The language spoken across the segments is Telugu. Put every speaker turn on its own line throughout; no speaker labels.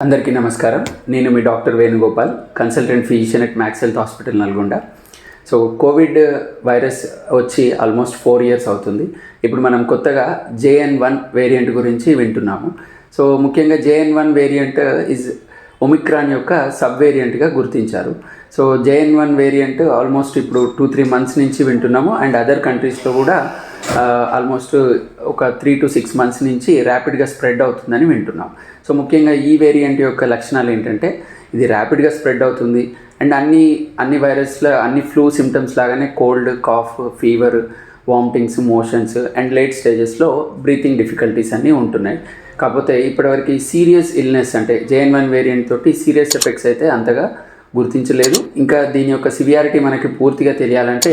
అందరికీ నమస్కారం. నేను మీ doctor Venugopal, consultant physician at Max Health hospital Nalgonda. So covid virus వచ్చి ఆల్మోస్ట్ 4 years అవుతుంది. ఇప్పుడు మనం కొత్తగా JN.1 వేరియంట్ గురించి వింటున్నాము. సో ముఖ్యంగా JN.1 వేరియంట్ ఈజ్ ఒమిక్రాన్ యొక్క సబ్ వేరియంట్గా గుర్తించారు. సో JN.1 వేరియంట్ ఆల్మోస్ట్ ఇప్పుడు 2-3 months నుంచి వింటున్నాము. అండ్ అదర్ కంట్రీస్లో కూడా ఆల్మోస్ట్ ఒక 3 to 6 months నుంచి ర్యాపిడ్గా స్ప్రెడ్ అవుతుందని వింటున్నాం. సో ముఖ్యంగా ఈ వేరియంట్ యొక్క లక్షణాలు ఏంటంటే ఇది ర్యాపిడ్గా స్ప్రెడ్ అవుతుంది అండ్ అన్ని వైరస్ల అన్ని ఫ్లూ సిమ్టమ్స్ లాగానే cold, cough, fever, vomitings, motions and late స్టేజెస్లో బ్రీతింగ్ డిఫికల్టీస్ అన్నీ ఉంటున్నాయి. కాకపోతే ఇప్పటివరకు సీరియస్ ఇల్నెస్ అంటే JN.1 వేరియంట్ తోటి సీరియస్ ఎఫెక్ట్స్ అయితే అంతగా గుర్తించలేదు. ఇంకా దీని యొక్క సివియారిటీ మనకి పూర్తిగా తెలియాలంటే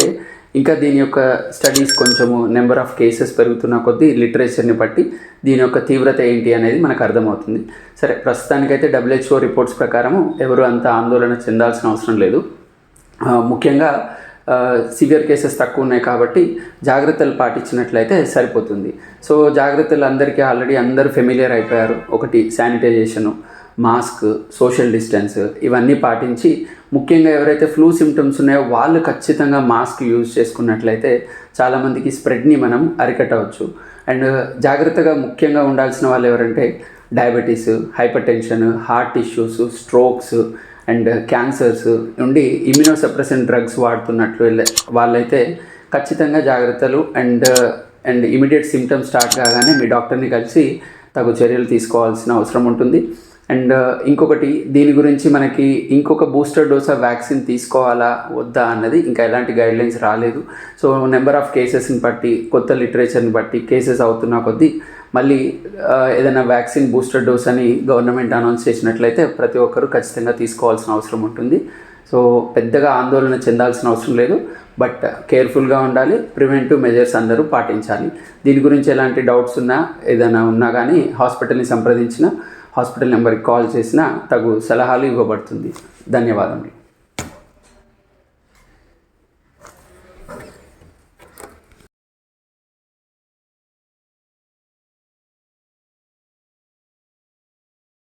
ఇంకా దీని యొక్క స్టడీస్ కొంచెము నెంబర్ ఆఫ్ కేసెస్ పెరుగుతున్న కొద్దీ లిటరేచర్ని బట్టి దీని యొక్క తీవ్రత ఏంటి అనేది మనకు అర్థమవుతుంది. సరే, ప్రస్తుతానికైతే WHO రిపోర్ట్స్ ప్రకారము ఎవరు అంత ఆందోళన చెందాల్సిన అవసరం లేదు. ముఖ్యంగా సివియర్ కేసెస్ తక్కువ ఉన్నాయి కాబట్టి జాగ్రత్తలు పాటించినట్లయితే సరిపోతుంది. సో జాగ్రత్తలు ఆల్రెడీ అందరూ ఫెమిలియర్ అయిపోయారు. ఒకటి శానిటైజేషను, మాస్క్, సోషల్ డిస్టెన్స్ ఇవన్నీ పాటించి ముఖ్యంగా ఎవరైతే ఫ్లూ సిమ్టమ్స్ ఉన్నాయో వాళ్ళు ఖచ్చితంగా మాస్క్ యూజ్ చేసుకున్నట్లయితే చాలామందికి స్ప్రెడ్ని మనం అరికట్టవచ్చు. అండ్ జాగ్రత్తగా ముఖ్యంగా ఉండాల్సిన వాళ్ళు ఎవరంటే diabetes, hyper tension, heart issues, strokes and cancers నుండి ఇమ్యూనోసప్రెసెంట్ డ్రగ్స్ వాడుతున్నట్లు వాళ్ళైతే ఖచ్చితంగా జాగ్రత్తలు అండ్ ఇమీడియట్ సిమ్టమ్స్ స్టార్ట్ కాగానే మీ డాక్టర్ని కలిసి తగు చర్యలు తీసుకోవాల్సిన అవసరం ఉంటుంది. అండ్ ఇంకొకటి, దీని గురించి మనకి ఇంకొక బూస్టర్ డోస్ ఆఫ్ వ్యాక్సిన్ తీసుకోవాలా వద్దా అన్నది ఇంకా ఎలాంటి గైడ్లైన్స్ రాలేదు. సో నెంబర్ ఆఫ్ కేసెస్ని బట్టి, కొత్త లిటరేచర్ని బట్టి కేసెస్ అవుతున్న కొద్దీ మళ్ళీ ఏదైనా వ్యాక్సిన్ బూస్టర్ డోస్ అని గవర్నమెంట్ అనౌన్స్ చేసినట్లయితే ప్రతి ఒక్కరూ ఖచ్చితంగా తీసుకోవాల్సిన అవసరం ఉంటుంది. సో పెద్దగా ఆందోళన చెందాల్సిన అవసరం లేదు, బట్ కేర్ఫుల్గా ఉండాలి. ప్రివెంటివ్ మెజర్స్ అందరూ పాటించాలి. దీని గురించి ఎలాంటి డౌట్స్ ఉన్నా ఏదైనా ఉన్నా కానీ హాస్పిటల్ని సంప్రదించిన, హాస్పిటల్ నెంబర్కి కాల్ చేసినా తగు సలహాలు ఇవ్వబడుతుంది. ధన్యవాదములు.